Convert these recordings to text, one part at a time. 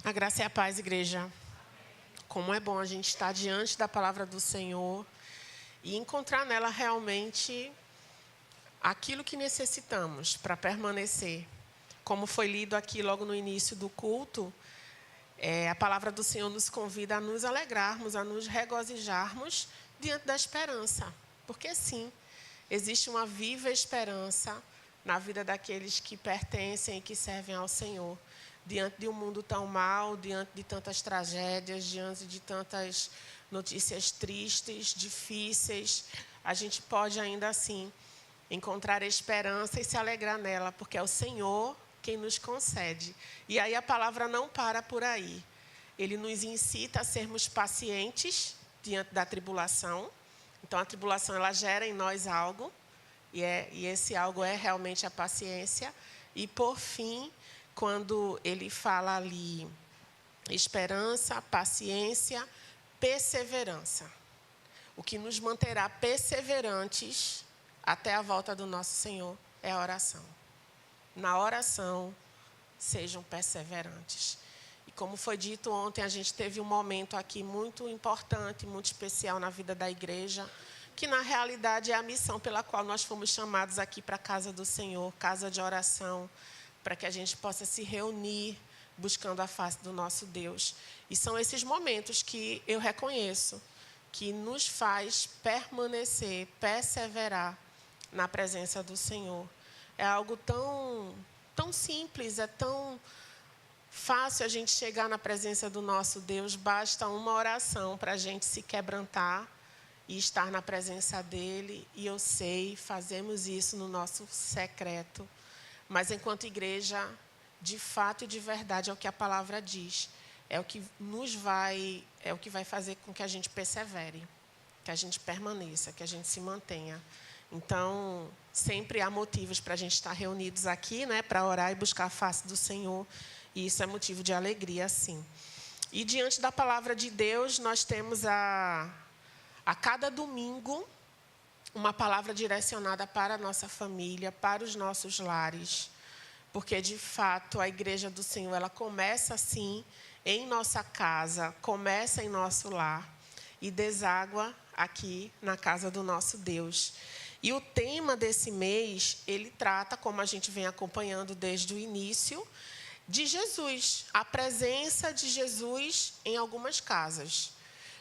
A graça e a paz, igreja. Como é bom a gente estar diante da palavra do Senhor e encontrar nela realmente aquilo que necessitamos para permanecer. Como foi lido aqui logo no início do culto, a palavra do Senhor nos convida a nos alegrarmos, a nos regozijarmos diante da esperança. Porque sim, existe uma viva esperança na vida daqueles que pertencem e que servem ao Senhor. Diante de um mundo tão mau, diante de tantas tragédias, diante de tantas notícias tristes, difíceis, a gente pode ainda assim encontrar esperança e se alegrar nela, porque é o Senhor quem nos concede. E aí a palavra não para por aí. Ele nos incita a sermos pacientes diante da tribulação. Então a tribulação ela gera em nós algo, e esse algo é realmente a paciência. E por fim, quando ele fala ali esperança, paciência, perseverança. O que nos manterá perseverantes até a volta do nosso Senhor é a oração. Na oração, sejam perseverantes. E como foi dito ontem, a gente teve um momento aqui muito importante, muito especial na vida da igreja, que na realidade é a missão pela qual nós fomos chamados aqui para a casa do Senhor, casa de oração, para que a gente possa se reunir buscando a face do nosso Deus. E são esses momentos que eu reconheço, que nos faz permanecer, perseverar na presença do Senhor. É algo tão simples, é tão fácil a gente chegar na presença do nosso Deus. Basta uma oração para a gente se quebrantar e estar na presença dEle. E eu sei, fazemos isso no nosso secreto. Mas enquanto igreja, de fato e de verdade, é o que a palavra diz. É o que vai fazer com que a gente persevere, que a gente permaneça, que a gente se mantenha. Então, sempre há motivos para a gente estar reunidos aqui, né, para orar e buscar a face do Senhor. E isso é motivo de alegria, sim. E diante da palavra de Deus, nós temos a cada domingo uma palavra direcionada para a nossa família, para os nossos lares. Porque, de fato, a igreja do Senhor, ela começa assim, em nossa casa, começa em nosso lar e deságua aqui na casa do nosso Deus. E o tema desse mês, ele trata, como a gente vem acompanhando desde o início, de Jesus, a presença de Jesus em algumas casas.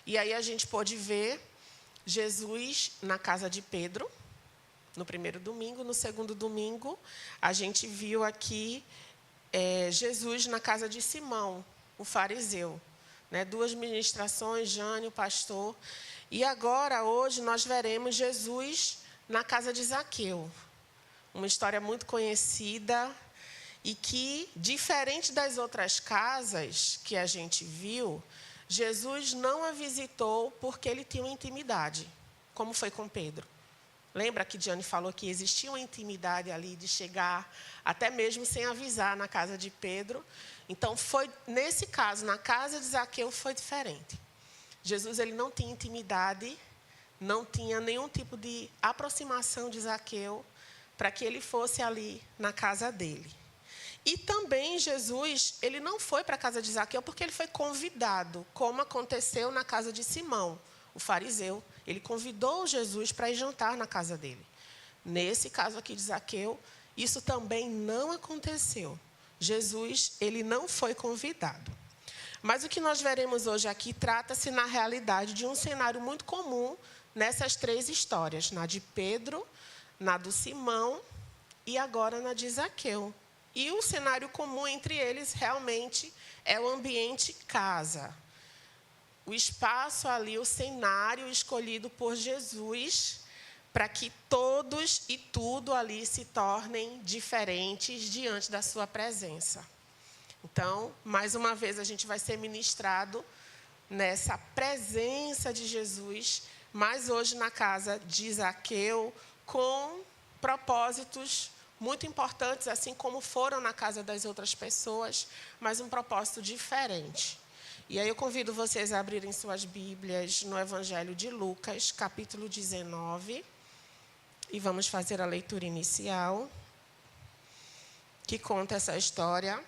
E aí a gente pode ver Jesus na casa de Pedro, no primeiro domingo. No segundo domingo, a gente viu aqui Jesus na casa de Simão, o fariseu. Né? 2 ministrações, Jânio, o pastor. E agora, hoje, nós veremos Jesus na casa de Zaqueu. Uma história muito conhecida e que, diferente das outras casas que a gente viu, Jesus não a visitou porque ele tinha uma intimidade, como foi com Pedro. Lembra que Diane falou que existia uma intimidade ali de chegar, até mesmo sem avisar, na casa de Pedro. Então, nesse caso, na casa de Zaqueu, foi diferente. Jesus ele não tinha intimidade, não tinha nenhum tipo de aproximação de Zaqueu para que ele fosse ali na casa dele. E também Jesus, ele não foi para a casa de Zaqueu porque ele foi convidado, como aconteceu na casa de Simão, o fariseu. Ele convidou Jesus para ir jantar na casa dele. Nesse caso aqui de Zaqueu, isso também não aconteceu. Jesus, ele não foi convidado. Mas o que nós veremos hoje aqui trata-se, na realidade, de um cenário muito comum nessas 3 histórias. Na de Pedro, na do Simão e agora na de Zaqueu. E o cenário comum entre eles realmente é o ambiente casa. O espaço ali, o cenário escolhido por Jesus para que todos e tudo ali se tornem diferentes diante da sua presença. Então, mais uma vez, a gente vai ser ministrado nessa presença de Jesus, mas hoje na casa de Zaqueu, com propósitos muito importantes, assim como foram na casa das outras pessoas, mas um propósito diferente. E aí eu convido vocês a abrirem suas Bíblias no Evangelho de Lucas, capítulo 19, e vamos fazer a leitura inicial, que conta essa história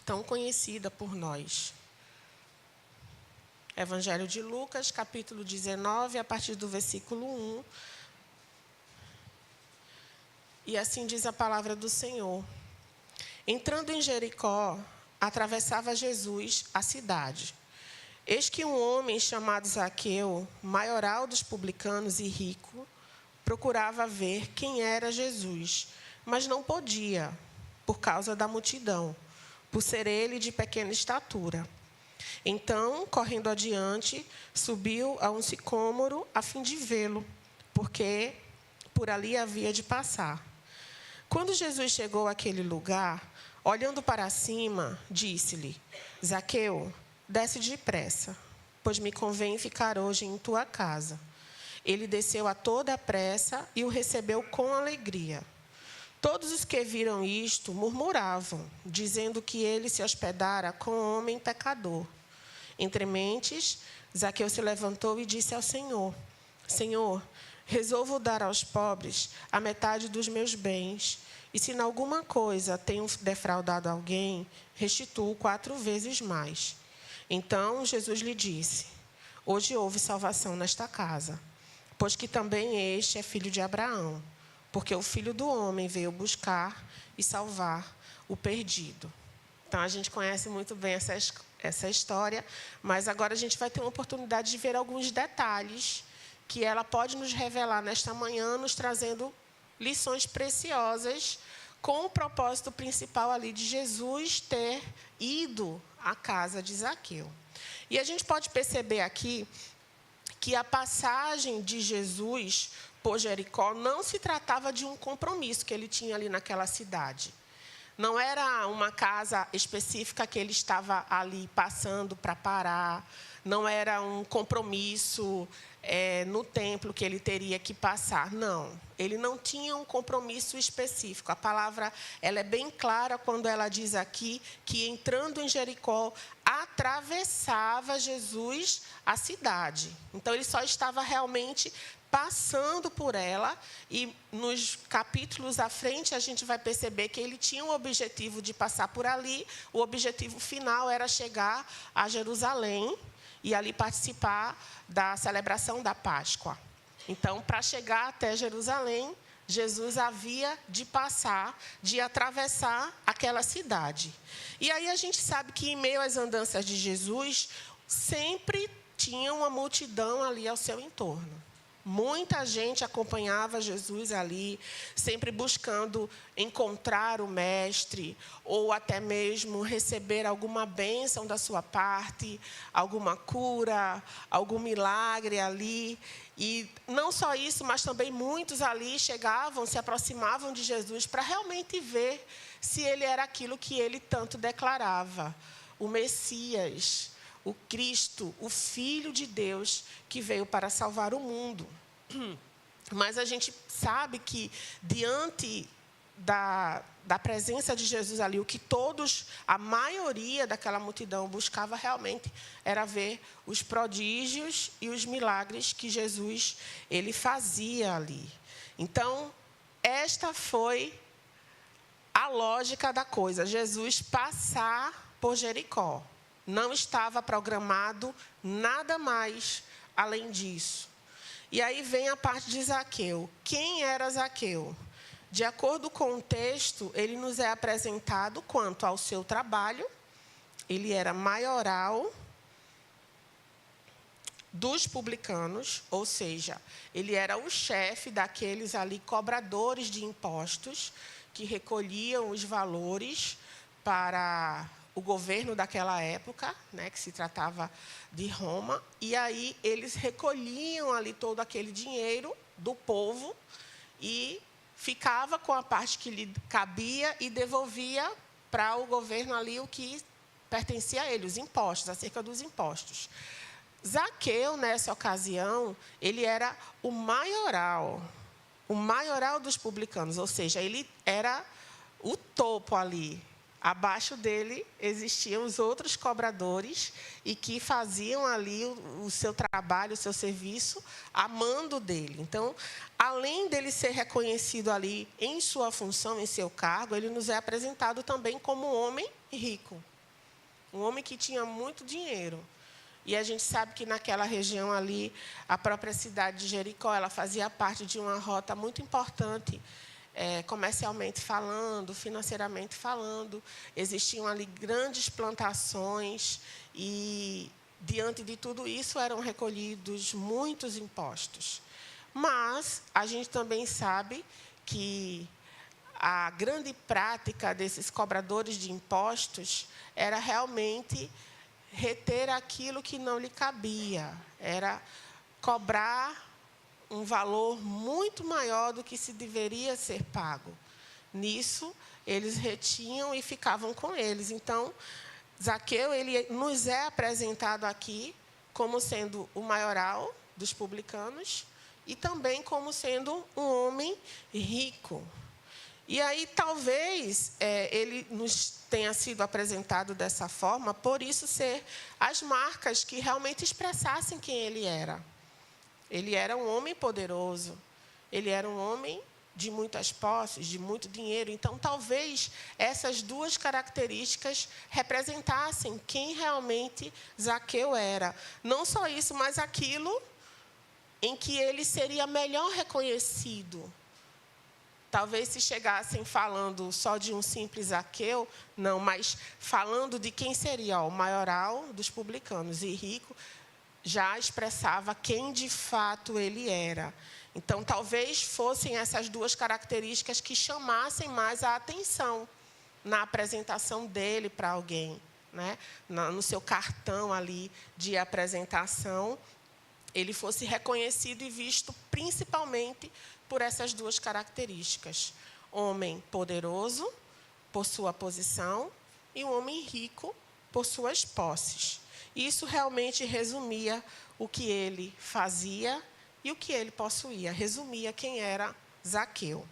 tão conhecida por nós. Evangelho de Lucas, capítulo 19, a partir do versículo 1. E assim diz a palavra do Senhor. Entrando em Jericó, atravessava Jesus a cidade. Eis que um homem chamado Zaqueu, maioral dos publicanos e rico, procurava ver quem era Jesus, mas não podia, por causa da multidão, por ser ele de pequena estatura. Então, correndo adiante, subiu a um sicômoro a fim de vê-lo, porque por ali havia de passar. Quando Jesus chegou àquele lugar, olhando para cima, disse-lhe: Zaqueu, desce depressa, pois me convém ficar hoje em tua casa. Ele desceu a toda a pressa e o recebeu com alegria. Todos os que viram isto murmuravam, dizendo que ele se hospedara com um homem pecador. Entre mentes, Zaqueu se levantou e disse ao Senhor: Senhor, resolvo dar aos pobres a metade dos meus bens, e se em alguma coisa tenho defraudado alguém, restituo 4 vezes mais. Então Jesus lhe disse: Hoje houve salvação nesta casa, pois que também este é filho de Abraão, porque o Filho do Homem veio buscar e salvar o perdido. Então, a gente conhece muito bem essa história, mas agora a gente vai ter uma oportunidade de ver alguns detalhes que ela pode nos revelar nesta manhã, nos trazendo lições preciosas com o propósito principal ali de Jesus ter ido à casa de Zaqueu. E a gente pode perceber aqui que a passagem de Jesus por Jericó não se tratava de um compromisso que ele tinha ali naquela cidade. Não era uma casa específica que ele estava ali passando para parar. Não era um compromisso no templo que ele teria que passar. Não, ele não tinha um compromisso específico. A palavra ela é bem clara quando ela diz aqui que, entrando em Jericó, atravessava Jesus a cidade. Então, ele só estava realmente passando por ela, e nos capítulos à frente a gente vai perceber que ele tinha o objetivo de passar por ali. O objetivo final era chegar a Jerusalém e ali participar da celebração da Páscoa. Então, para chegar até Jerusalém, Jesus havia de passar, de atravessar aquela cidade. E aí a gente sabe que, em meio às andanças de Jesus, sempre tinha uma multidão ali ao seu entorno. Muita gente acompanhava Jesus ali, sempre buscando encontrar o Mestre, ou até mesmo receber alguma bênção da sua parte, alguma cura, algum milagre ali. E não só isso, mas também muitos ali chegavam, se aproximavam de Jesus para realmente ver se ele era aquilo que ele tanto declarava: o Messias, o Cristo, o Filho de Deus, que veio para salvar o mundo. Mas a gente sabe que, diante da presença de Jesus ali, o que a maioria daquela multidão buscava realmente era ver os prodígios e os milagres que Jesus ele fazia ali. Então, esta foi a lógica da coisa: Jesus passar por Jericó. Não estava programado nada mais além disso. E aí vem a parte de Zaqueu. Quem era Zaqueu? De acordo com o texto, ele nos é apresentado quanto ao seu trabalho. Ele era maioral dos publicanos, ou seja, ele era o chefe daqueles ali cobradores de impostos que recolhiam os valores para o governo daquela época, né, que se tratava de Roma. E aí eles recolhiam ali todo aquele dinheiro do povo e ficava com a parte que lhe cabia e devolvia para o governo ali o que pertencia a ele, os impostos, acerca dos impostos. Zaqueu, nessa ocasião, ele era o maioral dos publicanos, ou seja, ele era o topo ali. Abaixo dele existiam os outros cobradores e que faziam ali o seu trabalho, o seu serviço, a mando dele. Então, além dele ser reconhecido ali em sua função, em seu cargo, ele nos é apresentado também como um homem rico. um homem que tinha muito dinheiro. E a gente sabe que naquela região ali, a própria cidade de Jericó, ela fazia parte de uma rota muito importante, comercialmente falando, financeiramente falando. Existiam ali grandes plantações e, diante de tudo isso, eram recolhidos muitos impostos. Mas a gente também sabe que a grande prática desses cobradores de impostos era realmente reter aquilo que não lhe cabia, era cobrar um valor muito maior do que se deveria ser pago. Nisso, eles retinham e ficavam com eles. Então, Zaqueu, ele nos é apresentado aqui como sendo o maioral dos publicanos e também como sendo um homem rico. E aí, talvez, ele nos tenha sido apresentado dessa forma, por isso ser as marcas que realmente expressassem quem ele era. Ele era um homem poderoso, ele era um homem de muitas posses, de muito dinheiro. Então, talvez essas duas características representassem quem realmente Zaqueu era. Não só isso, mas aquilo em que ele seria melhor reconhecido. Talvez se chegassem falando só de um simples Zaqueu, não, mas falando de quem seria o maioral dos publicanos e rico, já expressava quem de fato ele era. Então, talvez fossem essas duas características que chamassem mais a atenção na apresentação dele para alguém, né? No seu cartão ali de apresentação, ele fosse reconhecido e visto principalmente por essas duas características. Homem poderoso, por sua posição, e um homem rico, por suas posses. Isso realmente resumia o que ele fazia e o que ele possuía. Resumia quem era Zaqueu.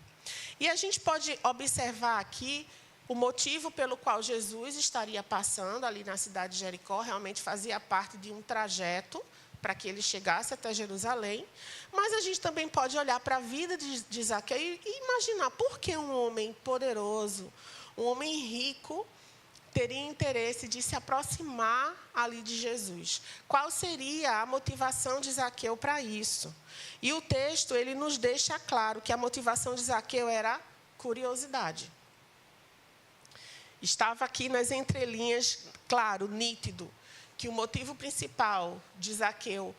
E a gente pode observar aqui o motivo pelo qual Jesus estaria passando ali na cidade de Jericó. Realmente fazia parte de um trajeto para que ele chegasse até Jerusalém. Mas a gente também pode olhar para a vida de Zaqueu e imaginar por que um homem poderoso, um homem rico, teria interesse de se aproximar ali de Jesus. Qual seria a motivação de Zaqueu para isso? E o texto, ele nos deixa claro que a motivação de Zaqueu era curiosidade. Estava aqui nas entrelinhas, claro, nítido, que o motivo principal de Zaqueu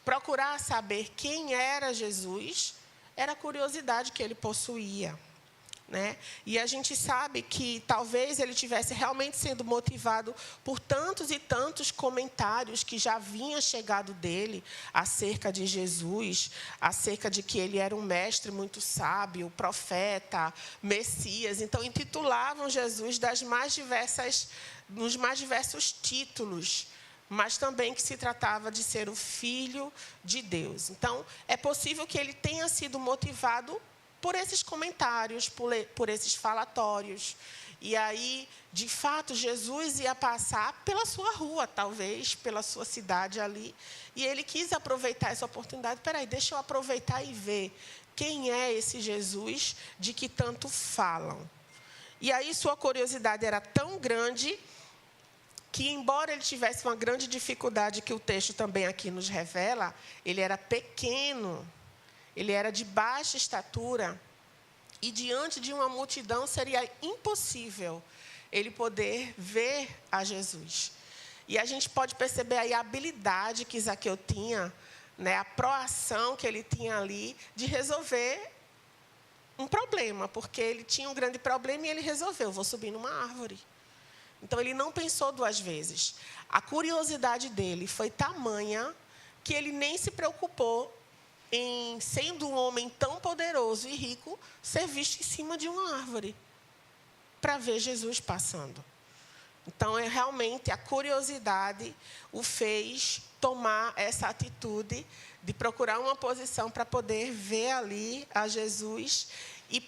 procurar saber quem era Jesus era a curiosidade que ele possuía, né? E a gente sabe que talvez ele tivesse realmente sendo motivado por tantos e tantos comentários que já vinham chegado dele acerca de Jesus, acerca de que ele era um mestre muito sábio, profeta, Messias. Então, intitulavam Jesus nos mais diversos títulos, mas também que se tratava de ser o Filho de Deus. Então, é possível que ele tenha sido motivado por esses comentários, por esses falatórios. E aí, de fato, Jesus ia passar pela sua rua, talvez, pela sua cidade ali. E ele quis aproveitar essa oportunidade. Espera aí, deixa eu aproveitar e ver quem é esse Jesus de que tanto falam. E aí, sua curiosidade era tão grande que, embora ele tivesse uma grande dificuldade, que o texto também aqui nos revela, ele era pequeno. Ele era de baixa estatura e, diante de uma multidão, seria impossível ele poder ver a Jesus. E a gente pode perceber aí a habilidade que Zaqueu tinha, né, a proação que ele tinha ali de resolver um problema, porque ele tinha um grande problema e ele resolveu: vou subir numa árvore. Então, ele não pensou duas vezes. A curiosidade dele foi tamanha que ele nem se preocupou em, sendo um homem tão poderoso e rico, ser visto em cima de uma árvore para ver Jesus passando. Então, realmente, a curiosidade o fez tomar essa atitude de procurar uma posição para poder ver ali a Jesus e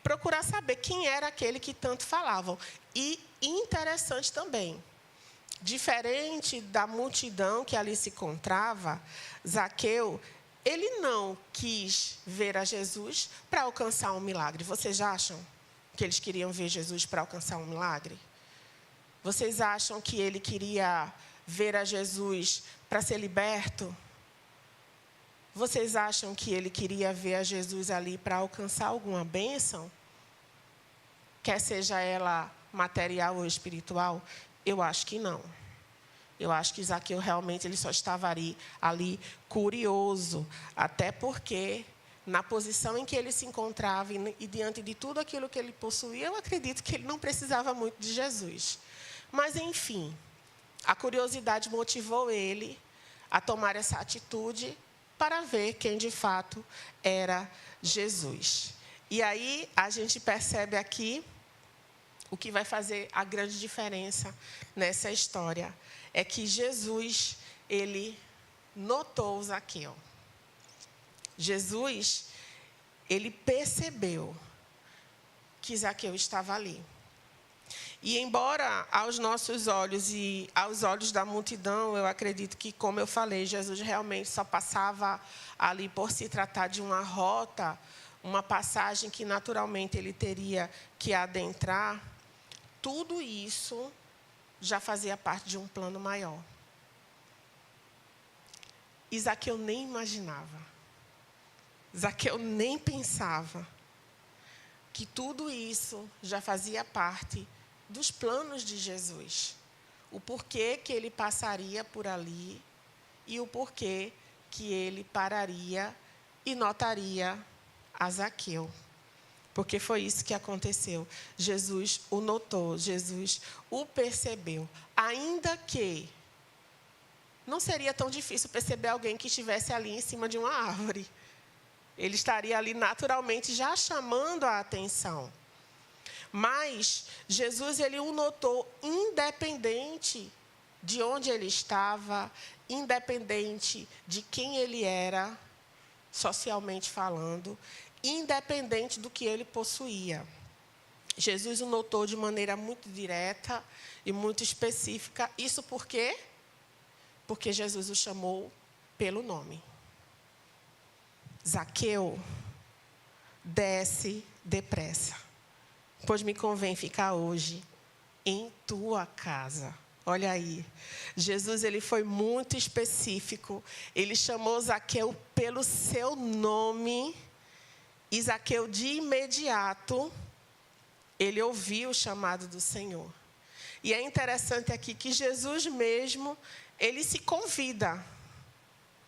procurar saber quem era aquele que tanto falavam. E interessante também, diferente da multidão que ali se encontrava, Zaqueu, ele não quis ver a Jesus para alcançar um milagre. Vocês acham que eles queriam ver Jesus para alcançar um milagre? Vocês acham que ele queria ver a Jesus para ser liberto? Vocês acham que ele queria ver a Jesus ali para alcançar alguma bênção? Quer seja ela material ou espiritual? Eu acho que não. Eu acho que Zaqueu realmente ele só estava ali curioso. Até porque, na posição em que ele se encontrava e diante de tudo aquilo que ele possuía, eu acredito que ele não precisava muito de Jesus. Mas, enfim, a curiosidade motivou ele a tomar essa atitude para ver quem de fato era Jesus. E aí a gente percebe aqui o que vai fazer a grande diferença nessa história. É que Jesus, ele notou Zaqueu. Jesus, ele percebeu que Zaqueu estava ali. E embora aos nossos olhos e aos olhos da multidão, eu acredito que, como eu falei, Jesus realmente só passava ali por se tratar de uma rota, uma passagem que naturalmente ele teria que adentrar. Tudo isso já fazia parte de um plano maior. E Zaqueu nem imaginava. Zaqueu nem pensava que tudo isso já fazia parte dos planos de Jesus. O porquê que ele passaria por ali e o porquê que ele pararia e notaria a Zaqueu. Porque foi isso que aconteceu. Jesus o notou, Jesus o percebeu. Ainda que não seria tão difícil perceber alguém que estivesse ali em cima de uma árvore. Ele estaria ali naturalmente já chamando a atenção. Mas Jesus ele o notou independente de onde ele estava, independente de quem ele era, socialmente falando, independente do que ele possuía. Jesus o notou de maneira muito direta e muito específica. Isso por quê? Porque Jesus o chamou pelo nome. Zaqueu, desce depressa, pois me convém ficar hoje em tua casa. Olha aí, Jesus ele foi muito específico. Ele chamou Zaqueu pelo seu nome. E Zaqueu, de imediato, ele ouviu o chamado do Senhor. E é interessante aqui que Jesus mesmo, ele se convida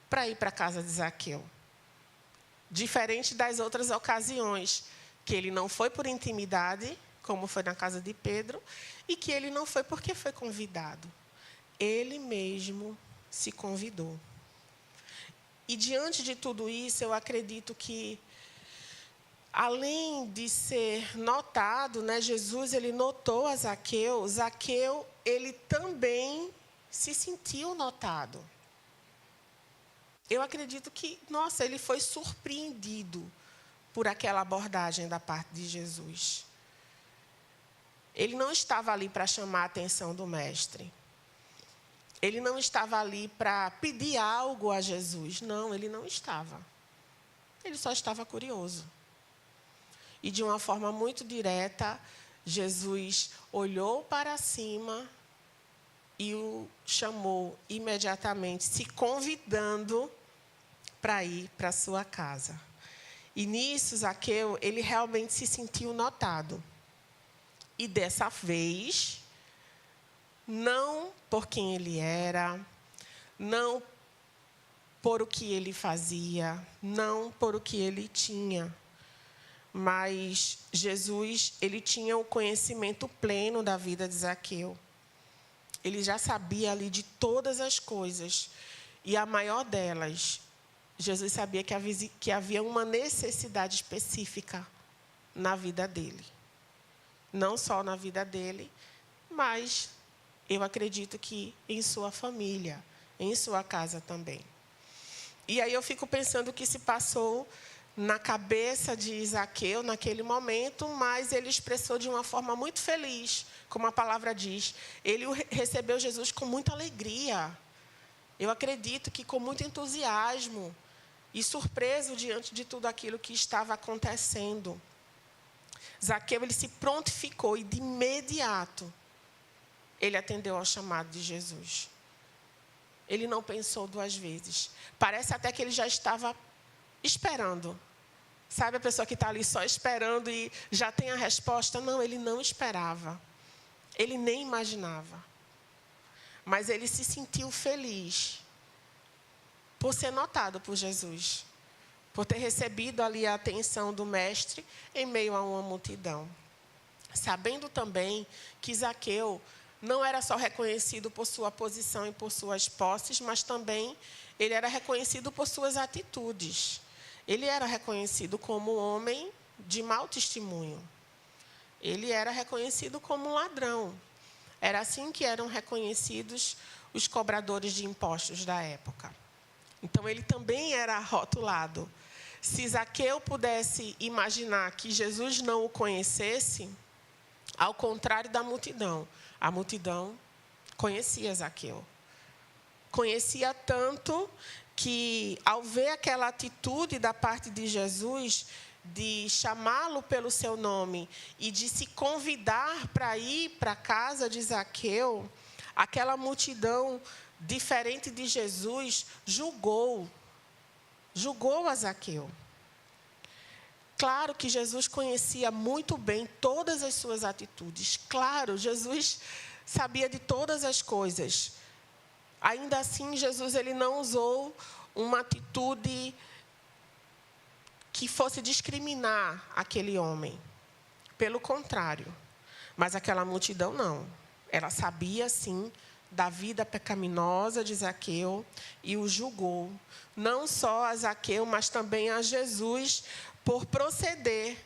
para ir para a casa de Zaqueu. Diferente das outras ocasiões, que ele não foi por intimidade, como foi na casa de Pedro, e que ele não foi porque foi convidado. Ele mesmo se convidou. E diante de tudo isso, eu acredito que, além de ser notado, né, Jesus ele notou a Zaqueu. Zaqueu ele também se sentiu notado. Eu acredito que, nossa, ele foi surpreendido por aquela abordagem da parte de Jesus. Ele não estava ali para chamar a atenção do mestre. Ele não estava ali para pedir algo a Jesus. Não, ele não estava. Ele só estava curioso. E de uma forma muito direta, Jesus olhou para cima e o chamou imediatamente, se convidando para ir para a sua casa. E nisso, Zaqueu, ele realmente se sentiu notado. E dessa vez, não por quem ele era, não por o que ele fazia, não por o que ele tinha, mas Jesus, ele tinha o conhecimento pleno da vida de Zaqueu. Ele já sabia ali de todas as coisas. E a maior delas, Jesus sabia que havia uma necessidade específica na vida dele. Não só na vida dele, mas eu acredito que em sua família, em sua casa também. E aí eu fico pensando o que se passou na cabeça de Zaqueu naquele momento, mas ele expressou de uma forma muito feliz, como a palavra diz. Ele recebeu Jesus com muita alegria. Eu acredito que com muito entusiasmo e surpreso diante de tudo aquilo que estava acontecendo. Zaqueu ele se prontificou e de imediato ele atendeu ao chamado de Jesus. Ele não pensou duas vezes. Parece até que ele já estava esperando. Sabe a pessoa que está ali só esperando e já tem a resposta? Não, ele não esperava. Ele nem imaginava. Mas ele se sentiu feliz por ser notado por Jesus. Por ter recebido ali a atenção do mestre em meio a uma multidão. Sabendo também que Zaqueu não era só reconhecido por sua posição e por suas posses, mas também ele era reconhecido por suas atitudes. Ele era reconhecido como um homem de mau testemunho. Ele era reconhecido como um ladrão. Era assim que eram reconhecidos os cobradores de impostos da época. Então, ele também era rotulado. Se Zaqueu pudesse imaginar que Jesus não o conhecesse, ao contrário da multidão, a multidão conhecia Zaqueu. Conhecia tanto que, ao ver aquela atitude da parte de Jesus, de chamá-lo pelo seu nome e de se convidar para ir para a casa de Zaqueu, aquela multidão, diferente de Jesus, julgou a Zaqueu. Claro que Jesus conhecia muito bem todas as suas atitudes. Claro, Jesus sabia de todas as coisas. Ainda assim, Jesus ele não usou uma atitude que fosse discriminar aquele homem. Pelo contrário. Mas aquela multidão não. Ela sabia, sim, da vida pecaminosa de Zaqueu e o julgou. Não só a Zaqueu, mas também a Jesus, por proceder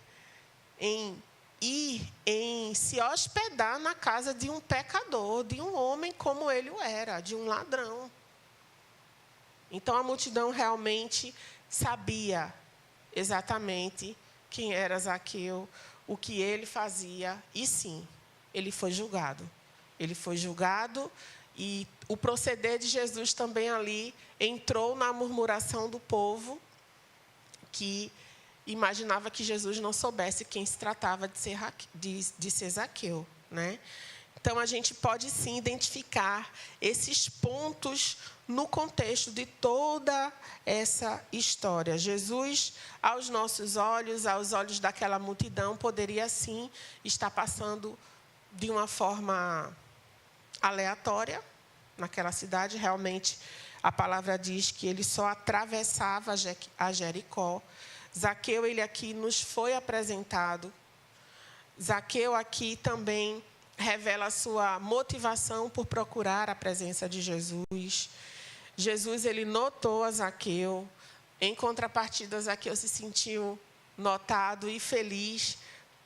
em se hospedar na casa de um pecador, de um homem como ele o era, de um ladrão. Então, a multidão realmente sabia exatamente quem era Zaqueu, o que ele fazia, e sim, ele foi julgado. Ele foi julgado e o proceder de Jesus também ali entrou na murmuração do povo que imaginava que Jesus não soubesse quem se tratava de ser Zaqueu, né? Então, a gente pode, sim, identificar esses pontos no contexto de toda essa história. Jesus, aos nossos olhos, aos olhos daquela multidão, poderia, sim, estar passando de uma forma aleatória naquela cidade. Realmente, a palavra diz que ele só atravessava a Jericó. Zaqueu, ele aqui nos foi apresentado. Zaqueu aqui também revela a sua motivação por procurar a presença de Jesus. Jesus, ele notou a Zaqueu. Em contrapartida, Zaqueu se sentiu notado e feliz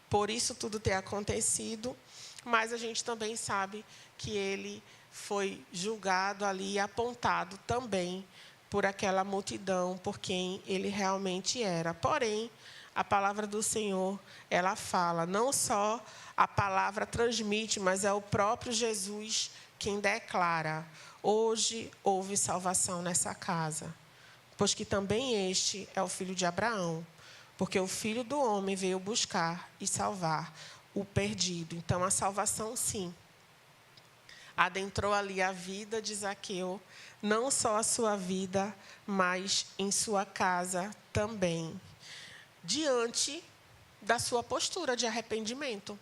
por isso tudo ter acontecido. Mas a gente também sabe que ele foi julgado ali e apontado também por aquela multidão, por quem ele realmente era. Porém, a palavra do Senhor, ela fala, não só a palavra transmite, mas é o próprio Jesus quem declara: hoje houve salvação nessa casa, pois que também este é o filho de Abraão, porque o Filho do Homem veio buscar e salvar o perdido. Então, a salvação, sim, adentrou ali a vida de Zaqueu, não só a sua vida, mas em sua casa também, diante da sua postura de arrependimento,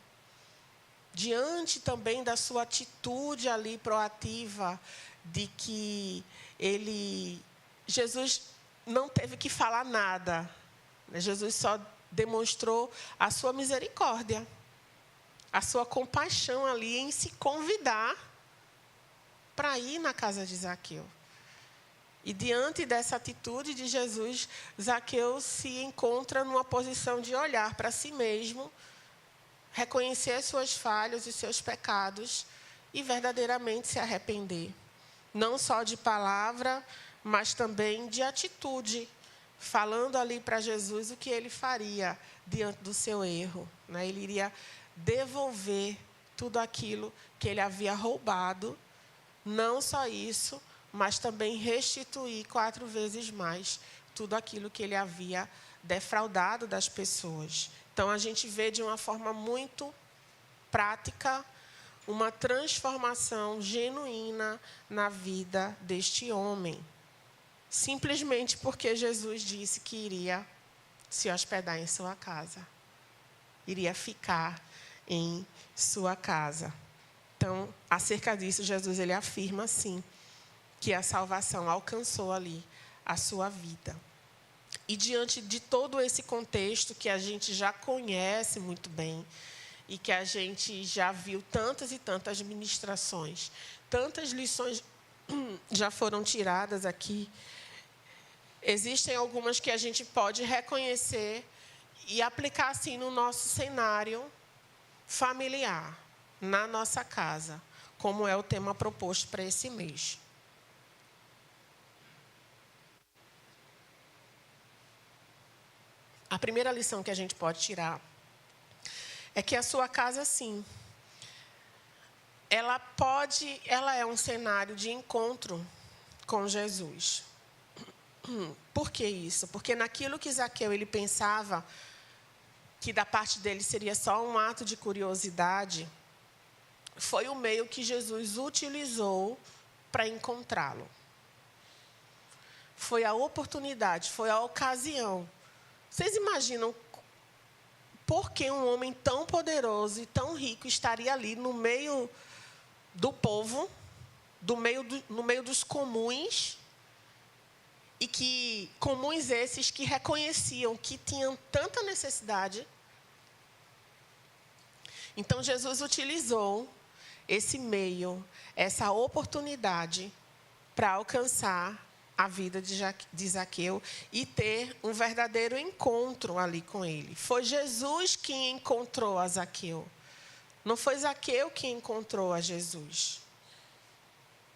diante também da sua atitude ali proativa, de que Jesus não teve que falar nada, Jesus só demonstrou a sua misericórdia, a sua compaixão ali em se convidar para ir na casa de Zaqueu. E diante dessa atitude de Jesus, Zaqueu se encontra numa posição de olhar para si mesmo, reconhecer as suas falhas e seus pecados e verdadeiramente se arrepender. Não só de palavra, mas também de atitude, falando ali para Jesus o que ele faria diante do seu erro, né? Ele iria devolver tudo aquilo que ele havia roubado. Não só isso, mas também restituir 4 vezes mais tudo aquilo que ele havia defraudado das pessoas. Então, a gente vê de uma forma muito prática, uma transformação genuína na vida deste homem. Simplesmente porque Jesus disse que iria se hospedar em sua casa. Iria ficar em sua casa. Então, acerca disso, Jesus ele afirma, sim, que a salvação alcançou ali a sua vida. E diante de todo esse contexto que a gente já conhece muito bem, e que a gente já viu tantas e tantas ministrações, tantas lições já foram tiradas aqui, existem algumas que a gente pode reconhecer e aplicar assim no nosso cenário familiar, na nossa casa, como é o tema proposto para esse mês. A primeira lição que a gente pode tirar é que a sua casa, sim, ela é um cenário de encontro com Jesus. Por que isso? Porque naquilo que Zaqueu ele pensava que da parte dele seria só um ato de curiosidade, foi o meio que Jesus utilizou para encontrá-lo. Foi a oportunidade, foi a ocasião. Vocês imaginam por que um homem tão poderoso e tão rico estaria ali no meio do povo, no meio dos comuns, e que comuns esses que reconheciam que tinham tanta necessidade? Então, Jesus utilizou esse meio, essa oportunidade, para alcançar a vida de Zaqueu e ter um verdadeiro encontro ali com ele. Foi Jesus quem encontrou a Zaqueu. Não foi Zaqueu quem encontrou a Jesus.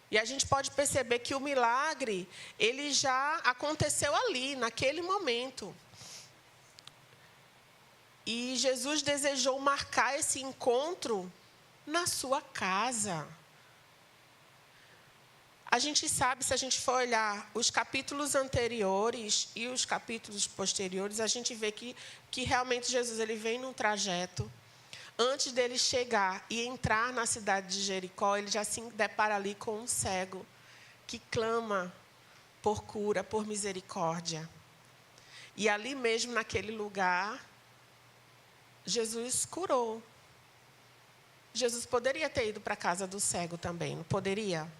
E a gente pode perceber que o milagre, ele já aconteceu ali, naquele momento. E Jesus desejou marcar esse encontro na sua casa. A gente sabe, se a gente for olhar os capítulos anteriores e os capítulos posteriores, a gente vê que realmente Jesus ele vem num trajeto. Antes dele chegar e entrar na cidade de Jericó, ele já se depara ali com um cego que clama por cura, por misericórdia. E ali mesmo, naquele lugar, Jesus curou. Jesus poderia ter ido para a casa do cego também, não poderia?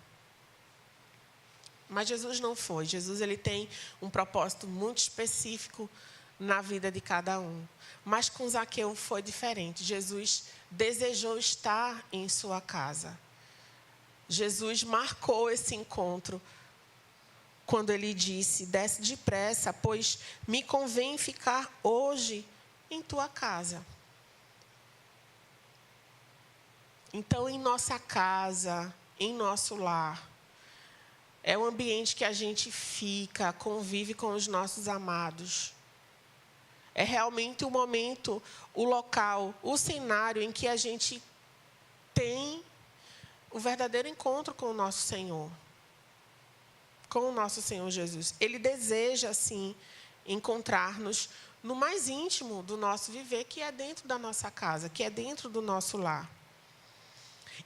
Mas Jesus não foi. Jesus ele tem um propósito muito específico na vida de cada um. Mas com Zaqueu foi diferente. Jesus desejou estar em sua casa. Jesus marcou esse encontro quando ele disse: desce depressa, pois me convém ficar hoje em tua casa. Então, em nossa casa, em nosso lar, é o ambiente que a gente fica, convive com os nossos amados. É realmente o momento, o local, o cenário em que a gente tem o verdadeiro encontro com o nosso Senhor. Com o nosso Senhor Jesus. Ele deseja, sim, encontrar-nos no mais íntimo do nosso viver, que é dentro da nossa casa, que é dentro do nosso lar.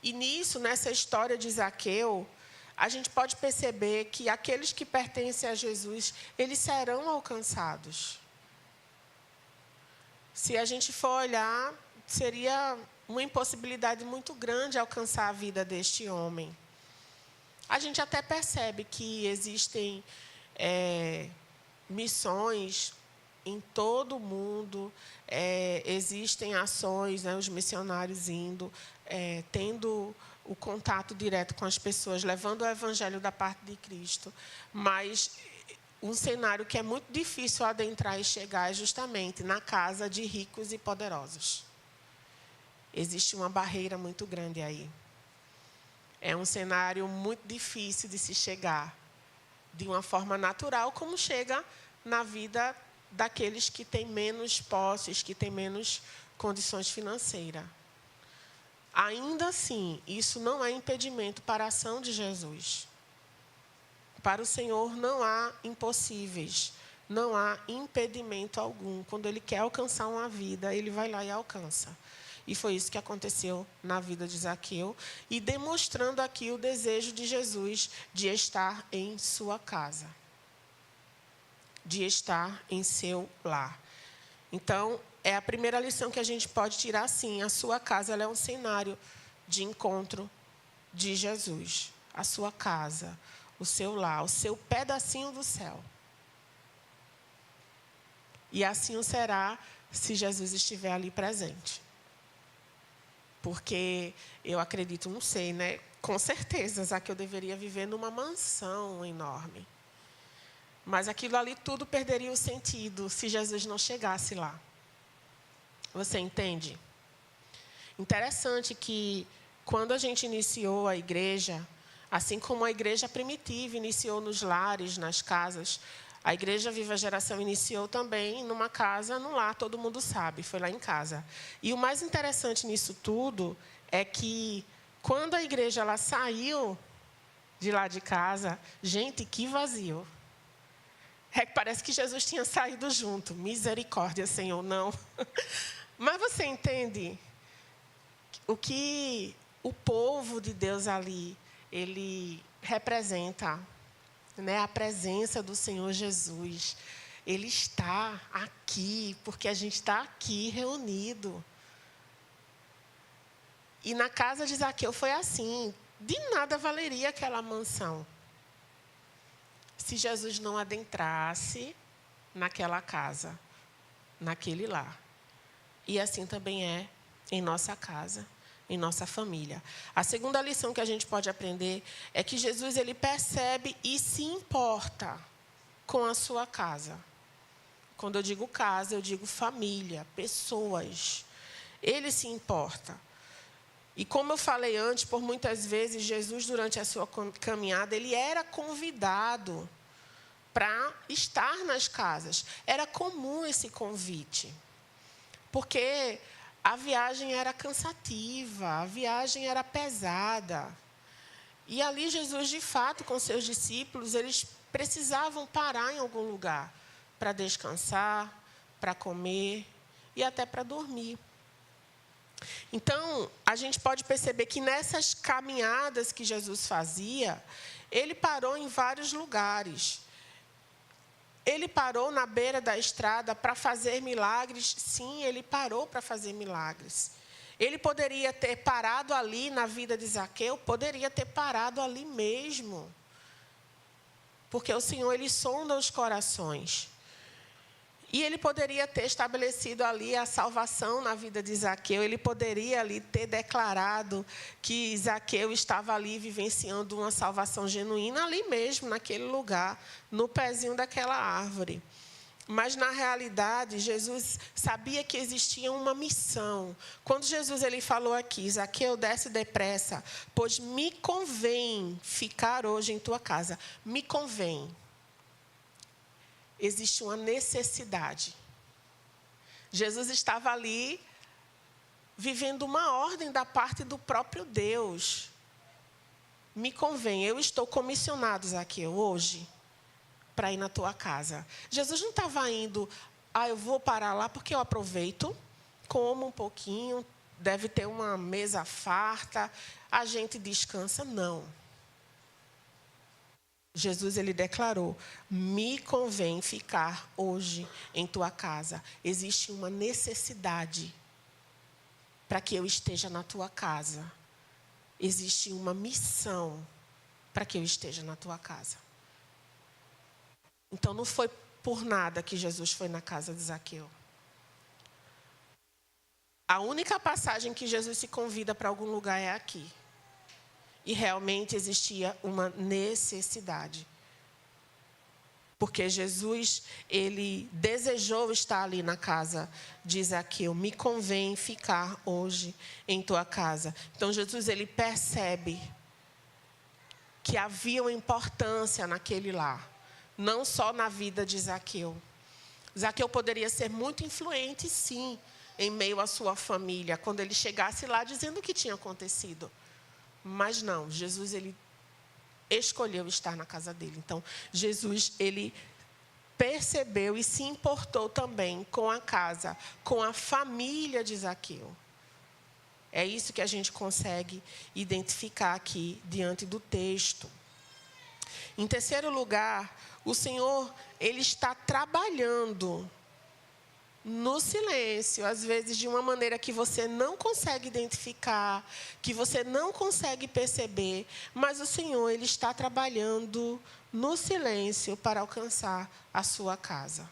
E nisso, nessa história de Zaqueu, a gente pode perceber que aqueles que pertencem a Jesus, eles serão alcançados. Se a gente for olhar, seria uma impossibilidade muito grande alcançar a vida deste homem. A gente até percebe que existem missões em todo o mundo, existem ações, né, os missionários indo, tendo o contato direto com as pessoas, levando o evangelho da parte de Cristo. Mas um cenário que é muito difícil adentrar e chegar é justamente na casa de ricos e poderosos. Existe uma barreira muito grande aí. É um cenário muito difícil de se chegar de uma forma natural, como chega na vida daqueles que têm menos posses, que têm menos condições financeiras. Ainda assim, isso não é impedimento para a ação de Jesus. Para o Senhor não há impossíveis, não há impedimento algum. Quando Ele quer alcançar uma vida, Ele vai lá e alcança. E foi isso que aconteceu na vida de Zaqueu, e demonstrando aqui o desejo de Jesus de estar em sua casa, de estar em seu lar. Então, é a primeira lição que a gente pode tirar, sim. A sua casa ela é um cenário de encontro de Jesus. A sua casa, o seu lar, o seu pedacinho do céu. E assim o será se Jesus estiver ali presente. Porque eu acredito, não sei, né? Com certeza, Zaqueu deveria viver numa mansão enorme. Mas aquilo ali tudo perderia o sentido se Jesus não chegasse lá. Você entende? Interessante que quando a gente iniciou a igreja, assim como a igreja primitiva iniciou nos lares, nas casas, a Igreja Viva Geração iniciou também numa casa, no lar, todo mundo sabe, foi lá em casa. E o mais interessante nisso tudo é que quando a igreja ela saiu de lá de casa, gente, que vazio. É que parece que Jesus tinha saído junto. Misericórdia, Senhor, não. Mas você entende o que o povo de Deus ali, ele representa, né? A presença do Senhor Jesus. Ele está aqui, porque a gente está aqui reunido. E na casa de Zaqueu foi assim. De nada valeria aquela mansão se Jesus não adentrasse naquela casa, naquele lar. E assim também é em nossa casa, em nossa família. A segunda lição que a gente pode aprender é que Jesus ele percebe e se importa com a sua casa. Quando eu digo casa, eu digo família, pessoas. Ele se importa. E como eu falei antes, por muitas vezes, Jesus, durante a sua caminhada, ele era convidado para estar nas casas. Era comum esse convite. Porque a viagem era cansativa, a viagem era pesada. E ali Jesus, de fato, com seus discípulos, eles precisavam parar em algum lugar para descansar, para comer e até para dormir. Então, a gente pode perceber que nessas caminhadas que Jesus fazia, ele parou em vários lugares. Ele parou na beira da estrada para fazer milagres. Sim, ele parou para fazer milagres. Ele poderia ter parado ali na vida de Zaqueu, poderia ter parado ali mesmo. Porque o Senhor, ele sonda os corações. E ele poderia ter estabelecido ali a salvação na vida de Zaqueu. Ele poderia ali ter declarado que Zaqueu estava ali vivenciando uma salvação genuína ali mesmo, naquele lugar, no pezinho daquela árvore. Mas, na realidade, Jesus sabia que existia uma missão. Quando Jesus ele falou aqui, Zaqueu, desce depressa, pois me convém ficar hoje em tua casa. Me convém. Existe uma necessidade. Jesus estava ali vivendo uma ordem da parte do próprio Deus. Me convém, eu estou comissionado, Zaqueu, hoje, para ir na tua casa. Jesus não estava indo, eu vou parar lá porque eu aproveito, como um pouquinho, deve ter uma mesa farta, a gente descansa. Não. Jesus, ele declarou, me convém ficar hoje em tua casa. Existe uma necessidade para que eu esteja na tua casa. Existe uma missão para que eu esteja na tua casa. Então, não foi por nada que Jesus foi na casa de Zaqueu. A única passagem que Jesus se convida para algum lugar é aqui. E realmente existia uma necessidade. Porque Jesus, ele desejou estar ali na casa de Zaqueu. Me convém ficar hoje em tua casa. Então, Jesus, ele percebe que havia uma importância naquele lar. Não só na vida de Zaqueu. Zaqueu poderia ser muito influente, sim, em meio à sua família, quando ele chegasse lá dizendo o que tinha acontecido. Mas não, Jesus, ele escolheu estar na casa dele. Então, Jesus, ele percebeu e se importou também com a casa, com a família de Zaqueu. É isso que a gente consegue identificar aqui diante do texto. Em terceiro lugar, o Senhor, Ele está trabalhando no silêncio, às vezes de uma maneira que você não consegue identificar, que você não consegue perceber, mas o Senhor, Ele está trabalhando no silêncio para alcançar a sua casa.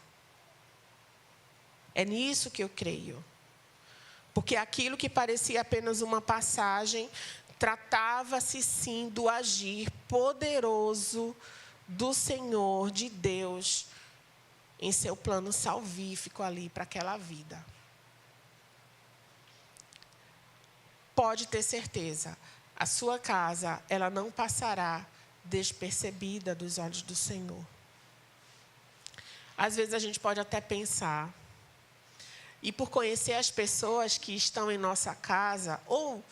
É nisso que eu creio. Porque aquilo que parecia apenas uma passagem, tratava-se sim do agir poderoso do Senhor, de Deus, em seu plano salvífico ali para aquela vida. Pode ter certeza, a sua casa, ela não passará despercebida dos olhos do Senhor. Às vezes a gente pode até pensar, e por conhecer as pessoas que estão em nossa casa, ou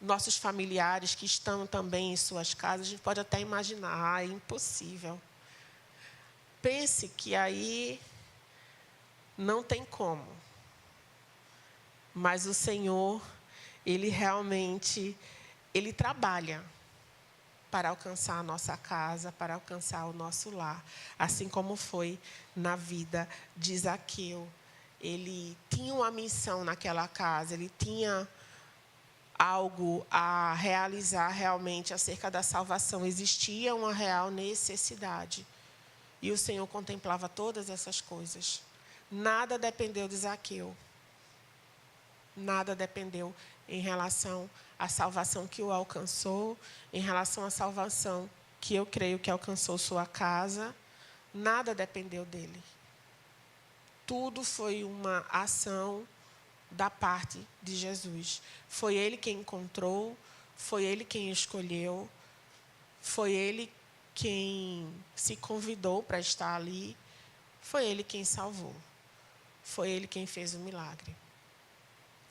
nossos familiares que estão também em suas casas, a gente pode até imaginar, é impossível. Pense que aí não tem como. Mas o Senhor, Ele realmente, Ele trabalha para alcançar a nossa casa, para alcançar o nosso lar. Assim como foi na vida de Zaqueu. Ele tinha uma missão naquela casa, ele tinha algo a realizar realmente acerca da salvação. Existia uma real necessidade. E o Senhor contemplava todas essas coisas. Nada dependeu de Zaqueu. Nada dependeu em relação à salvação que o alcançou, em relação à salvação que eu creio que alcançou sua casa. Nada dependeu dele. Tudo foi uma ação da parte de Jesus. Foi Ele quem encontrou, foi Ele quem escolheu, foi Ele quem se convidou para estar ali, foi Ele quem salvou, foi Ele quem fez o milagre.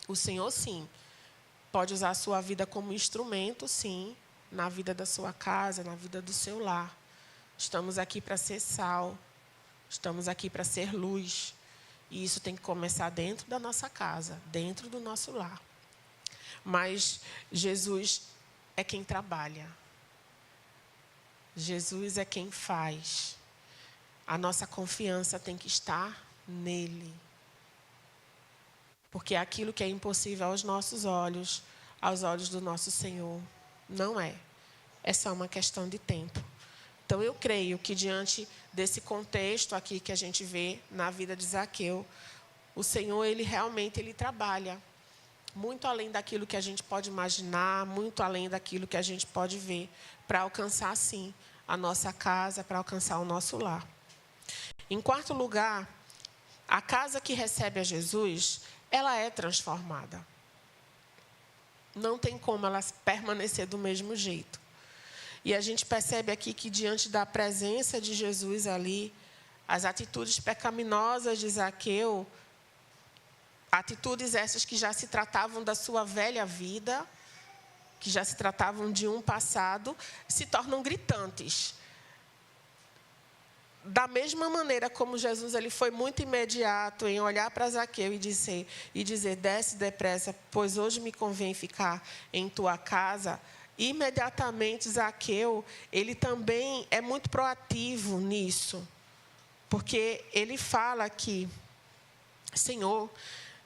O Senhor, sim, pode usar a sua vida como instrumento, sim, na vida da sua casa, na vida do seu lar. Estamos aqui para ser sal, estamos aqui para ser luz. E isso tem que começar dentro da nossa casa, dentro do nosso lar. Mas Jesus é quem trabalha. Jesus é quem faz. A nossa confiança tem que estar nele. Porque aquilo que é impossível aos nossos olhos, aos olhos do nosso Senhor, não é. É só uma questão de tempo. Então, eu creio que diante desse contexto aqui que a gente vê na vida de Zaqueu, o Senhor, Ele realmente Ele trabalha muito além daquilo que a gente pode imaginar, muito além daquilo que a gente pode ver, para alcançar, sim, a nossa casa, para alcançar o nosso lar. Em quarto lugar, a casa que recebe a Jesus, ela é transformada. Não tem como ela permanecer do mesmo jeito. E a gente percebe aqui que, diante da presença de Jesus ali, as atitudes pecaminosas de Zaqueu, atitudes essas que já se tratavam da sua velha vida, que já se tratavam de um passado, se tornam gritantes. Da mesma maneira como Jesus ele foi muito imediato em olhar para Zaqueu e dizer, desce depressa, pois hoje me convém ficar em tua casa. Imediatamente, Zaqueu, ele também é muito proativo nisso. Porque ele fala aqui, Senhor,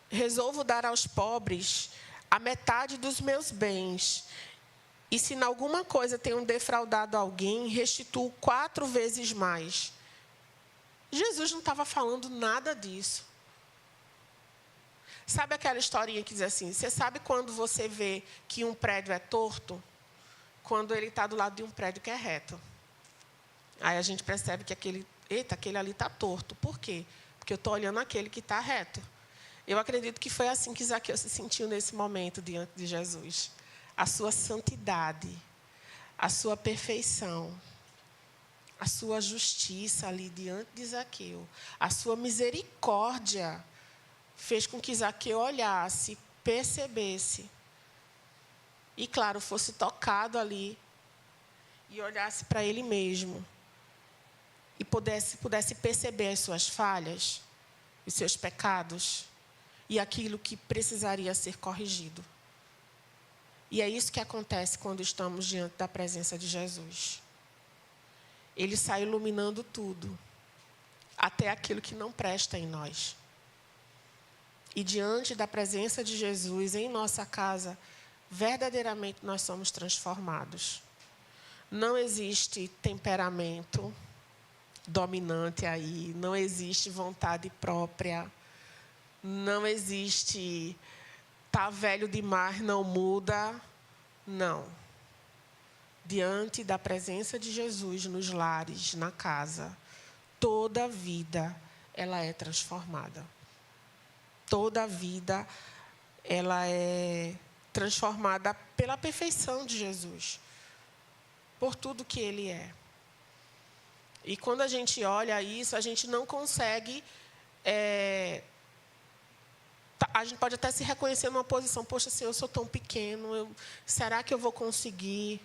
resolvo dar aos pobres a metade dos meus bens. E se em alguma coisa tenho defraudado alguém, restituo 4 vezes mais. Jesus não estava falando nada disso. Sabe aquela historinha que diz assim, você sabe quando você vê que um prédio é torto? Quando ele está do lado de um prédio que é reto. Aí a gente percebe que aquele ali está torto. Por quê? Porque eu estou olhando aquele que está reto. Eu acredito que foi assim que Zaqueu se sentiu nesse momento diante de Jesus. A sua santidade, a sua perfeição, a sua justiça ali diante de Zaqueu, a sua misericórdia fez com que Zaqueu olhasse, percebesse e, claro, fosse tocado ali e olhasse para ele mesmo e pudesse perceber as suas falhas, os seus pecados e aquilo que precisaria ser corrigido. E é isso que acontece quando estamos diante da presença de Jesus. Ele sai iluminando tudo, até aquilo que não presta em nós. E diante da presença de Jesus em nossa casa, verdadeiramente nós somos transformados. Não existe temperamento dominante aí, não existe vontade própria, não existe tá velho demais, não muda, não. Diante da presença de Jesus nos lares, na casa, toda vida ela é transformada. Toda vida ela é transformada pela perfeição de Jesus, por tudo que Ele é. E quando a gente olha isso, a gente não consegue... a gente pode até se reconhecer numa posição, poxa, Senhor, eu sou tão pequeno, será que eu vou conseguir?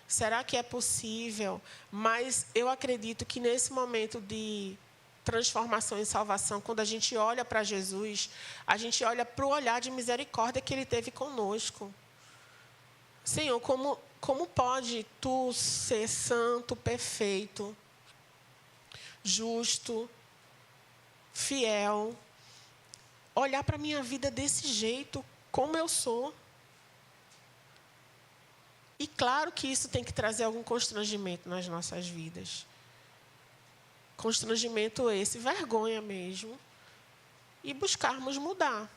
Será que é possível? Mas eu acredito que nesse momento de transformação e salvação, quando a gente olha para Jesus, a gente olha para o olhar de misericórdia que Ele teve conosco. Senhor, como pode Tu ser santo, perfeito, justo, fiel, olhar para a minha vida desse jeito, como eu sou? E claro que isso tem que trazer algum constrangimento nas nossas vidas. Constrangimento esse, vergonha mesmo. E buscarmos mudar.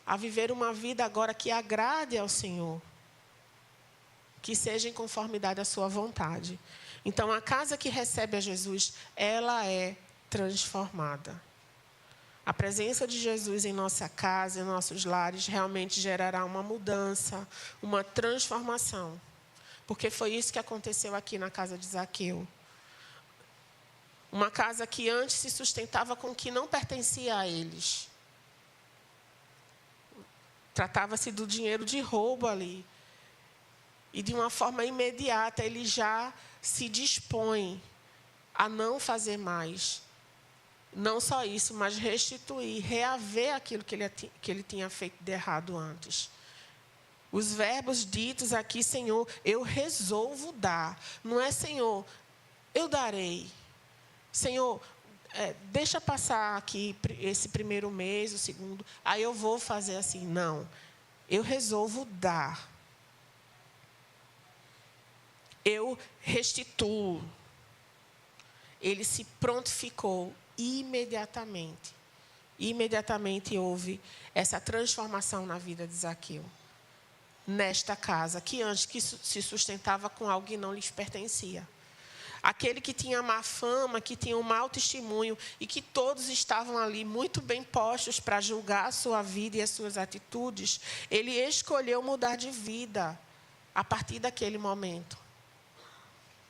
A viver uma vida agora que agrade ao Senhor. Que seja em conformidade à sua vontade. Então, a casa que recebe a Jesus, ela é transformada. A presença de Jesus em nossa casa, em nossos lares, realmente gerará uma mudança, uma transformação. Porque foi isso que aconteceu aqui na casa de Zaqueu. Uma casa que antes se sustentava com o que não pertencia a eles. Tratava-se do dinheiro de roubo ali. E de uma forma imediata, ele já se dispõe a não fazer mais. Não só isso, mas restituir, reaver aquilo que ele tinha feito de errado antes. Os verbos ditos aqui, Senhor, eu resolvo dar. Não é, Senhor, eu darei. Senhor, deixa passar aqui esse primeiro mês, o segundo, aí eu vou fazer assim. Não, eu resolvo dar. Eu restituo. Ele se prontificou imediatamente. Imediatamente houve essa transformação na vida de Zaqueu. Nesta casa, que antes que se sustentava com algo que não lhes pertencia. Aquele que tinha má fama, que tinha um mau testemunho e que todos estavam ali muito bem postos para julgar a sua vida e as suas atitudes, ele escolheu mudar de vida a partir daquele momento.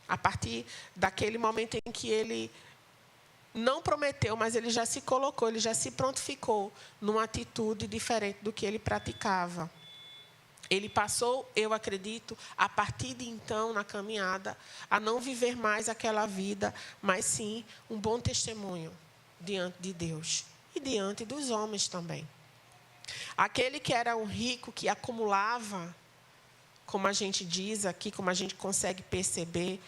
A partir daquele momento em que ele não prometeu, mas ele já se colocou, ele já se prontificou numa atitude diferente do que ele praticava. Ele passou, eu acredito, a partir de então, na caminhada, a não viver mais aquela vida, mas sim um bom testemunho diante de Deus e diante dos homens também. Aquele que era um rico, que acumulava, como a gente diz aqui, como a gente consegue perceber,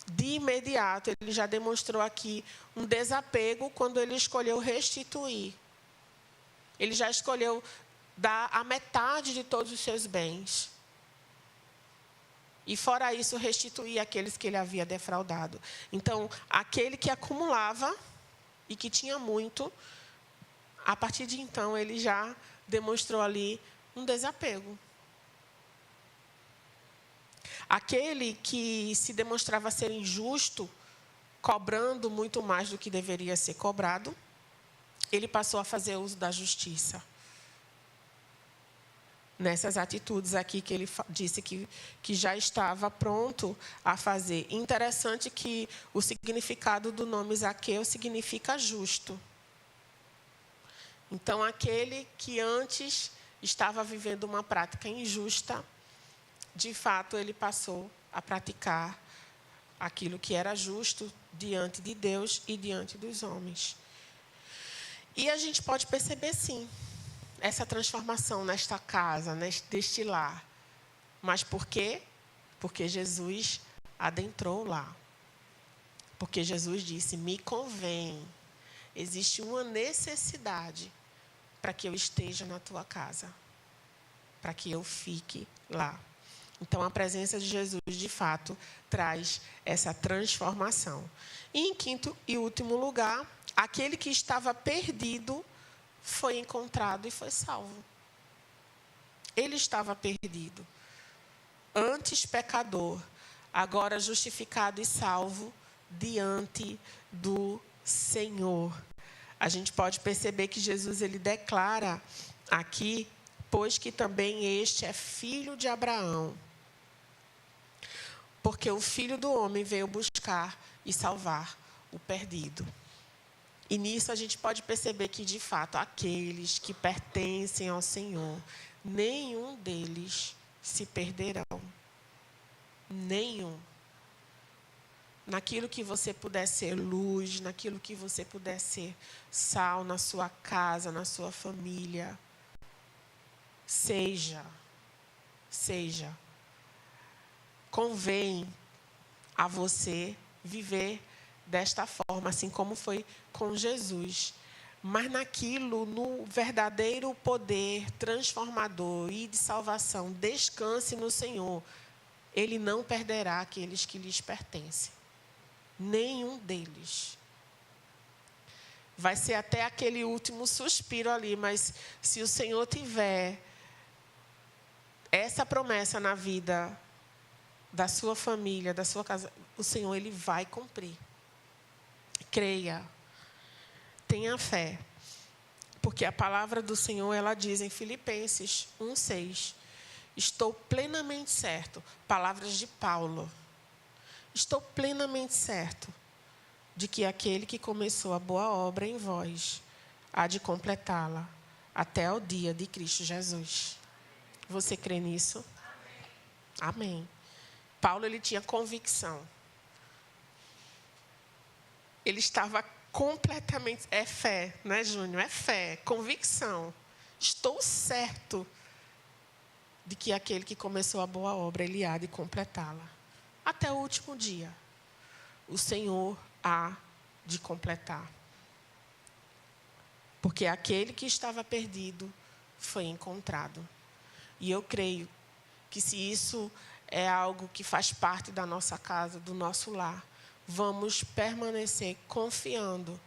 de imediato, ele já demonstrou aqui um desapego quando ele escolheu restituir. Ele já escolheu dar a metade de todos os seus bens. E fora isso, restituir aqueles que ele havia defraudado. Então, aquele que acumulava e que tinha muito, a partir de então, ele já demonstrou ali um desapego. Aquele que se demonstrava ser injusto, cobrando muito mais do que deveria ser cobrado, ele passou a fazer uso da justiça. Nessas atitudes aqui que ele disse que já estava pronto a fazer. Interessante que o significado do nome Zaqueu significa justo. Então, aquele que antes estava vivendo uma prática injusta, de fato, ele passou a praticar aquilo que era justo diante de Deus e diante dos homens. E a gente pode perceber, sim, essa transformação nesta casa, deste lar. Mas por quê? Porque Jesus adentrou lá. Porque Jesus disse, me convém. Existe uma necessidade para que eu esteja na tua casa. Para que eu fique lá. Então, a presença de Jesus, de fato, traz essa transformação. E, em quinto e último lugar, aquele que estava perdido foi encontrado e foi salvo. Ele estava perdido. Antes pecador, agora justificado e salvo diante do Senhor. A gente pode perceber que Jesus ele declara aqui, pois que também este é filho de Abraão. Porque o Filho do Homem veio buscar e salvar o perdido. E nisso a gente pode perceber que, de fato, aqueles que pertencem ao Senhor, nenhum deles se perderão. Nenhum. Naquilo que você puder ser luz, naquilo que você puder ser sal na sua casa, na sua família. Seja. Convém a você viver desta forma, assim como foi com Jesus. Mas naquilo, no verdadeiro poder transformador e de salvação, descanse no Senhor. Ele não perderá aqueles que lhes pertencem. Nenhum deles. Vai ser até aquele último suspiro ali, mas se o Senhor tiver essa promessa na vida da sua família, da sua casa, o Senhor ele vai cumprir. Creia. Tenha fé. Porque a palavra do Senhor, ela diz em Filipenses 1:6, estou plenamente certo, palavras de Paulo, estou plenamente certo de que aquele que começou a boa obra em vós há de completá-la até o dia de Cristo Jesus. Você crê nisso? Amém. Paulo, ele tinha convicção. Ele estava completamente... É fé, né, Júnior? É fé, convicção. Estou certo de que aquele que começou a boa obra, ele há de completá-la. Até o último dia. O Senhor há de completar. Porque aquele que estava perdido foi encontrado. E eu creio que se isso é algo que faz parte da nossa casa, do nosso lar, vamos permanecer confiando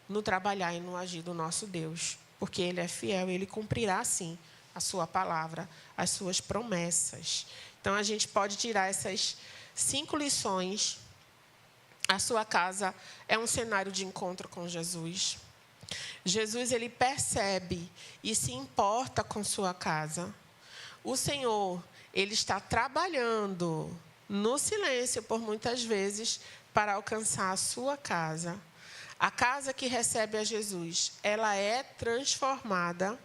no trabalhar e no agir do nosso Deus. Porque Ele é fiel, Ele cumprirá, sim, a sua palavra, as suas promessas. Então, a gente pode tirar essas 5 lições. A sua casa é um cenário de encontro com Jesus. Jesus, ele percebe e se importa com sua casa. O Senhor, ele está trabalhando no silêncio, por muitas vezes, para alcançar a sua casa. A casa que recebe a Jesus, ela é transformada.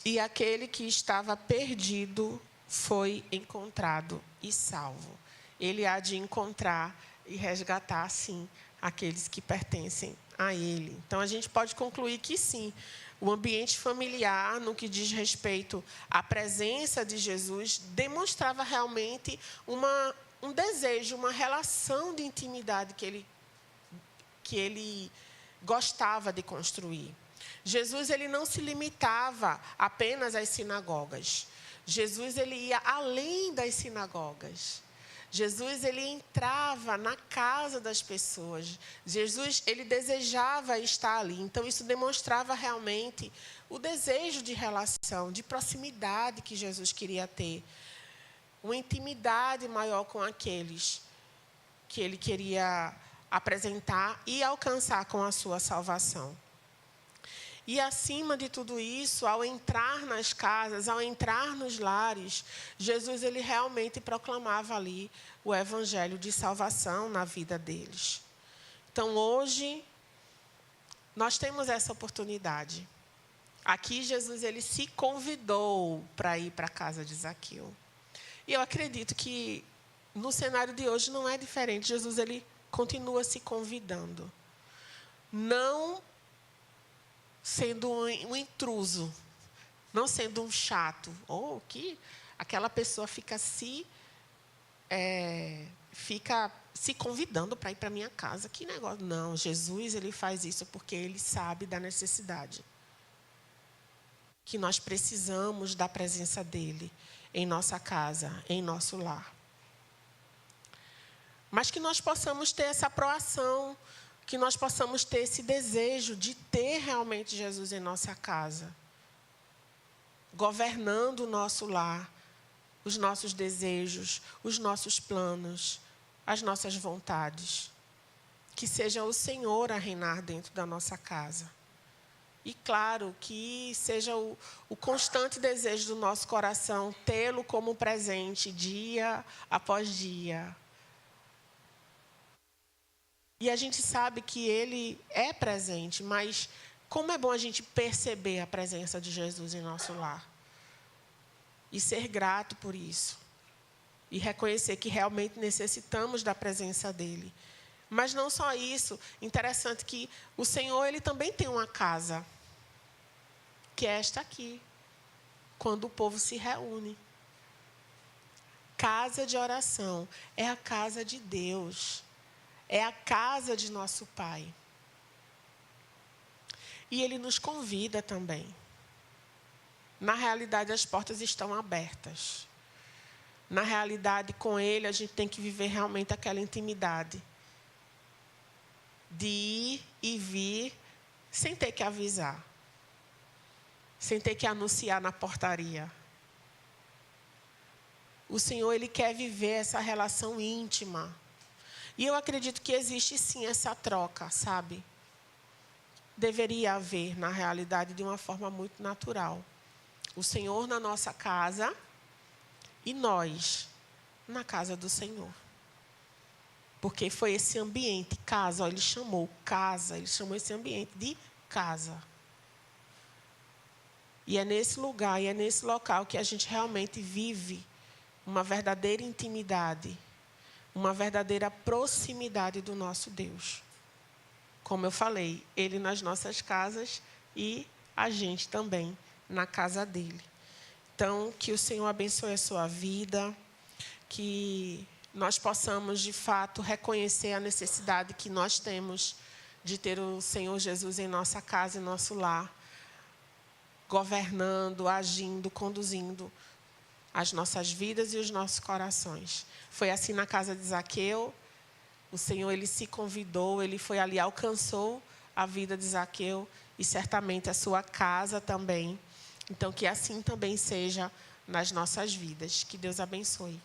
E aquele que estava perdido foi encontrado e salvo. Ele há de encontrar e resgatar, sim, aqueles que pertencem a ele. Então, a gente pode concluir que, sim, o ambiente familiar, no que diz respeito à presença de Jesus, demonstrava realmente um desejo, uma relação de intimidade que ele gostava de construir. Jesus, ele não se limitava apenas às sinagogas. Jesus, ele ia além das sinagogas. Jesus, ele entrava na casa das pessoas. Jesus, ele desejava estar ali. Então, isso demonstrava realmente o desejo de relação, de proximidade que Jesus queria ter. Uma intimidade maior com aqueles que ele queria apresentar e alcançar com a sua salvação. E, acima de tudo isso, ao entrar nas casas, ao entrar nos lares, Jesus, ele realmente proclamava ali o evangelho de salvação na vida deles. Então, hoje, nós temos essa oportunidade. Aqui, Jesus, ele se convidou para ir para a casa de Zaqueu. E eu acredito que, no cenário de hoje, não é diferente. Jesus, ele continua se convidando. Não sendo um intruso, não sendo um chato, ou que aquela pessoa fica se convidando para ir para a minha casa. Que negócio. Não, Jesus, ele faz isso porque ele sabe da necessidade. Que nós precisamos da presença dele em nossa casa, em nosso lar. Mas que nós possamos ter essa proação, que nós possamos ter esse desejo de ter realmente Jesus em nossa casa, governando o nosso lar, os nossos desejos, os nossos planos, as nossas vontades. Que seja o Senhor a reinar dentro da nossa casa. E, claro, que seja o constante desejo do nosso coração tê-lo como presente, dia após dia. E a gente sabe que ele é presente, mas como é bom a gente perceber a presença de Jesus em nosso lar. E ser grato por isso. E reconhecer que realmente necessitamos da presença dele. Mas não só isso. Interessante que o Senhor, ele também tem uma casa. Que é esta aqui. Quando o povo se reúne. Casa de oração. É a casa de Deus. É a casa de nosso Pai. E ele nos convida também. Na realidade, as portas estão abertas. Na realidade, com ele, a gente tem que viver realmente aquela intimidade. De ir e vir sem ter que avisar. Sem ter que anunciar na portaria. O Senhor, ele quer viver essa relação íntima. E eu acredito que existe sim essa troca, sabe? Deveria haver, na realidade, de uma forma muito natural. O Senhor na nossa casa e nós na casa do Senhor. Porque foi esse ambiente, casa, ele chamou esse ambiente de casa. E é nesse lugar, e é nesse local que a gente realmente vive uma verdadeira intimidade, uma verdadeira proximidade do nosso Deus. Como eu falei, ele nas nossas casas e a gente também na casa dele. Então, que o Senhor abençoe a sua vida, que nós possamos, de fato, reconhecer a necessidade que nós temos de ter o Senhor Jesus em nossa casa, em nosso lar, governando, agindo, conduzindo as nossas vidas e os nossos corações. Foi assim na casa de Zaqueu. O Senhor, ele se convidou, ele foi ali, alcançou a vida de Zaqueu e certamente a sua casa também. Então, que assim também seja nas nossas vidas. Que Deus abençoe.